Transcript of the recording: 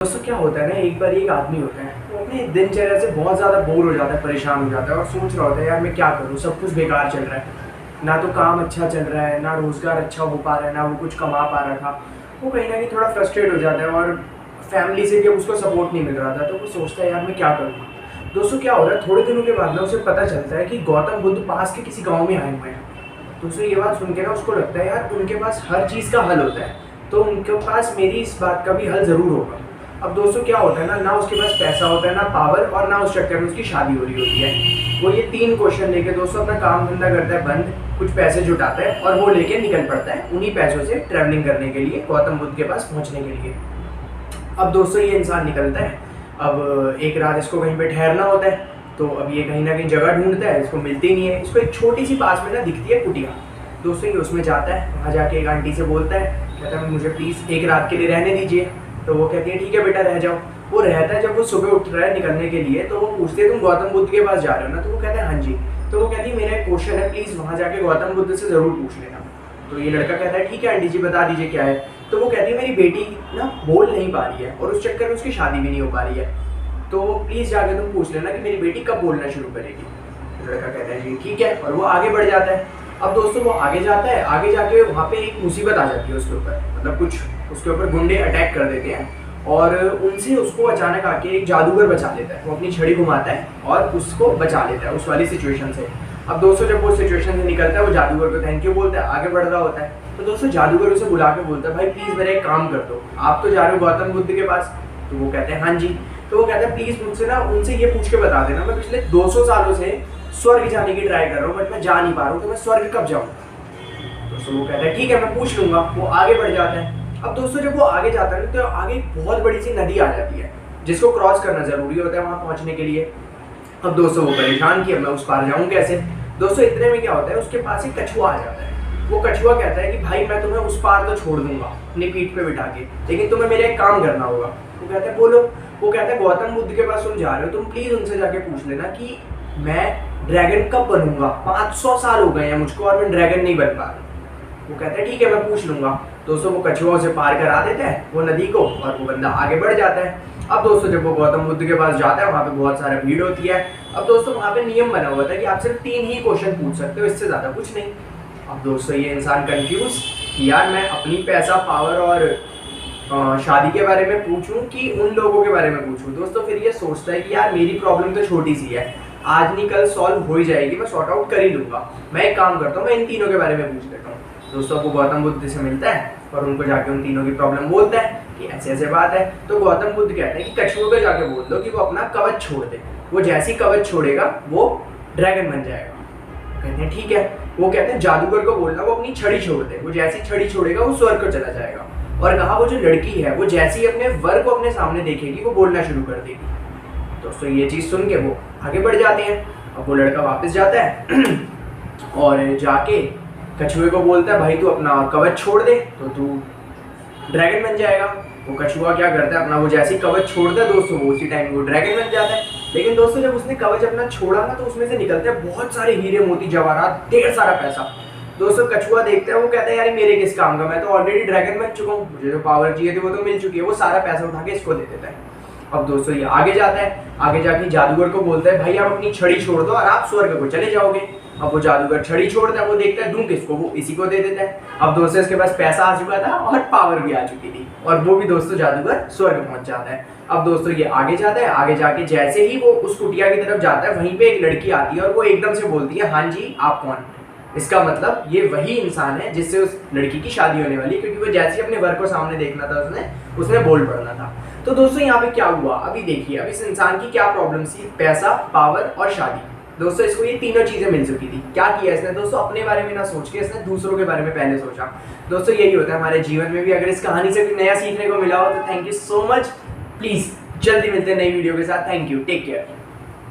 दोस्तों क्या होता है ना, एक बार एक आदमी होता है वो अपनी दिनचर्या से बहुत ज़्यादा बोर हो जाता है, परेशान हो जाता है और सोच रहा होता है यार मैं क्या करूँ, सब कुछ बेकार चल रहा है। ना तो काम अच्छा चल रहा है, ना रोज़गार अच्छा हो पा रहा है, ना वो कुछ कमा पा रहा था। वो कहीं ना कहीं थोड़ा फ्रस्ट्रेट हो जाता है और फैमिली से भी अब उसको सपोर्ट नहीं मिल रहा था, तो वो सोचता है यार मैं क्या करूँ। दोस्तों क्या हो रहा है, थोड़े दिनों के बाद ना उसे पता चलता है कि गौतम बुद्ध पास के किसी गाँव में आए हुए हैं। दोस्तों ये बात सुन के ना उसको लगता है यार उनके पास हर चीज़ का हल होता है, तो उनके पास मेरी इस बात का भी हल ज़रूर होगा। अब दोस्तों क्या होता है ना उसके पास पैसा होता है, ना पावर, और ना उस चक्कर में उसकी शादी हो रही होती है। वो ये 3 क्वेश्चन लेके दोस्तों अपना काम धंधा करता है बंद, कुछ पैसे जुटाता है और वो लेके निकल पड़ता है उन्हीं पैसों से ट्रैवलिंग करने के लिए, गौतम बुद्ध के पास पहुंचने के लिए। अब दोस्तों ये इंसान निकलता है। अब एक रात इसको कहीं पे ठहरना होता है, तो अब ये कहीं ना कहीं जगह ढूंढता है, इसको मिलती नहीं है। इसको एक छोटी सी पास में ना दिखती है कुटिया। दोस्तों ये उसमें जाता है, वहाँ जाके एक आंटी से बोलता है, कहता है मुझे प्लीज़ एक रात के लिए रहने दीजिए। तो वो कहती है ठीक है बेटा रह जाओ। वो रहता है, जब वो सुबह उठ रहा है निकलने के लिए तो वो पूछती है तुम गौतम बुद्ध के पास जा रहे हो ना, तो वो कहता है हाँ जी। तो वो कहती है मेरा एक क्वेश्चन है, प्लीज़ वहाँ जाके गौतम बुद्ध से ज़रूर पूछ लेना। तो ये लड़का कहता है ठीक है आंटी जी बता दीजिए क्या है। तो वो कहती है मेरी बेटी ना बोल नहीं पा रही है और उस चक्कर में उसकी शादी भी नहीं हो पा रही है, तो प्लीज़ जाके तुम पूछ लेना कि मेरी बेटी कब बोलना शुरू करेगी। तो लड़का कहता है जी ठीक है, और वो आगे बढ़ जाता है। अब दोस्तों वो आगे जाता है, आगे जाके वहाँ पे एक मुसीबत आ जाती है उसके ऊपर, मतलब कुछ उसके ऊपर गुंडे अटैक कर देते हैं और उनसे उसको अचानक आके एक जादूगर बचा लेता है। वो अपनी छड़ी घुमाता है और उसको बचा लेता है उस वाली सिचुएशन से। अब दोस्तों जब वो सिचुएशन से निकलता है, वो जादूगर को थैंक यू बोलता है, आगे बढ़ रहा होता है। तो दोस्तों जादूगर उसे बुला के बोलता है भाई प्लीज़ मेरा एक काम कर दो, आप तो जा रहे हो गौतम बुद्ध के पास। तो वो कहते हैं हाँ जी। तो वो कहता है प्लीज़ मुझसे ना उनसे ये पूछ के बता देना, मैं पिछले 200 सालों से स्वर्ग जाने की ट्राई कर रहा हूँ बट मैं जा नहीं पा रहा हूँ, तो मैं स्वर्ग कब जाऊँ। दोस्तों वो कहता है ठीक है मैं पूछ लूंगा। वो आगे बढ़ जाता है। अब दोस्तों जब वो आगे जाता है तो आगे एक बहुत बड़ी सी नदी आ जाती है जिसको क्रॉस करना जरूरी होता है वहां पहुंचने के लिए। अब दोस्तों वो परेशान कि अब मैं उस पार जाऊं कैसे। दोस्तों इतने में क्या होता है, उसके पास एक कछुआ आ जाता है। वो कछुआ कहता है कि भाई मैं तुम्हें उस पार तो छोड़ दूंगा अपनी पीठ पे बिठा के, लेकिन तुम्हें मेरा एक काम करना होगा। वो कहता है बोलो। वो कहता है गौतम बुद्ध के पास तुम जा रहे हो, तुम प्लीज उनसे जाके पूछ लेना कि मैं ड्रैगन कब बनूंगा, 500 साल हो गए हैं मुझको और मैं ड्रैगन नहीं बन पा रहा। वो कहता है ठीक है मैं पूछ लूंगा। दोस्तों वो कछुआ से पार करा देता है वो नदी को और वो बंदा आगे बढ़ जाता है। अब दोस्तों जब वो गौतम बुद्ध के पास जाता है वहाँ पे बहुत सारा भीड़ होती है। अब दोस्तों वहाँ पे नियम बना हुआ था कि आप सिर्फ 3 ही क्वेश्चन पूछ सकते हो, इससे ज़्यादा कुछ नहीं। अब दोस्तों ये इंसान कंफ्यूज कि यार मैं अपनी पैसा, पावर और शादी के बारे में पूछूं कि उन लोगों के बारे में पूछूं। दोस्तों फिर ये सोचता है कि यार मेरी प्रॉब्लम तो छोटी सी है, आज नहीं कल सॉल्व हो ही जाएगी, मैं सॉर्ट आउट कर ही लूंगा। मैं एक काम करता हूँ, मैं इन तीनों के बारे में पूछ लेता हूँ। दोस्तों को गौतम बुद्ध से मिलता है और उनको जाके उन तीनों की प्रॉब्लम बोलता है कि ऐसे ऐसे बात है। तो गौतम बुद्ध कहते हैं कि कछुए को जाके बोल दो कि वो अपना कवच छोड़ दे, वो जैसी कवच छोड़ेगा वो ड्रैगन बन जाएगा। कहते हैं ठीक है। वो कहते हैं जादूगर को बोलना वो अपनी छड़ी छोड़ दे, वो जैसी छड़ी छोड़ेगा वो स्वर्ग को चला जाएगा। और कहा वो जो लड़की है वो जैसी अपने वर को अपने सामने देखेगी वो बोलना शुरू कर देगी। दोस्तों ये चीज़ सुन के वो आगे बढ़ जाते हैं। अब वो लड़का वापस जाता है और जाके कछुए को बोलता है भाई तू अपना कवच छोड़ दे तो तू ड्रैगन बन जाएगा। वो कछुआ क्या करता है, अपना वो जैसी कवच छोड़ता है दोस्तों वो उसी टाइम वो ड्रैगन बन जाता है। लेकिन दोस्तों जब उसने कवच अपना छोड़ा ना तो उसमें से निकलते हैं बहुत सारे हीरे मोती जवाहरात, ढेर सारा पैसा। दोस्तों कछुआ देखता है, वो कहता है यार मेरे किस काम का, मैं तो ऑलरेडी ड्रैगन बन चुका हूँ, मुझे जो पावर चाहिए थी वो तो मिल चुकी है। वो सारा पैसा उठा के इसको दे देता है। अब दोस्तों ये आगे जाता है, आगे जाके जादूगर को बोलता है भाई आप अपनी छड़ी छोड़ दो और आप स्वर्ग को चले जाओगे। अब वो जादूगर छड़ी छोड़ता है, वो देखता है दूं किसको, वो इसी को दे देता है। अब दोस्तों इसके पास पैसा आ चुका था और पावर भी आ चुकी थी और वो भी दोस्तों जादूगर स्वर्ग पहुंच जाता है। अब दोस्तों ये आगे जाता है, आगे जाके जैसे ही वो उस कुटिया की तरफ जाता है वहीं पे एक लड़की आती है और वो एकदम से बोलती है हाँ जी आप कौन। इसका मतलब ये वही इंसान है जिससे उस लड़की की शादी होने वाली है, क्योंकि वो जैसे अपने वर को सामने देखना था उसने बोल पड़ना था। तो दोस्तों यहाँ पे क्या हुआ अभी देखिए, अब इस इंसान की क्या प्रॉब्लम थी, पैसा, पावर और शादी। दोस्तों इसको ये तीनों चीजें मिल चुकी थी। क्या किया इसने दोस्तों, अपने बारे में ना सोच के इसने दूसरों के बारे में पहले सोचा। दोस्तों यही होता है हमारे जीवन में भी। अगर इस कहानी से कुछ नया सीखने को मिला हो तो thank you so much. Please जल्दी मिलते हैं नई वीडियो के साथ। Thank you, take care.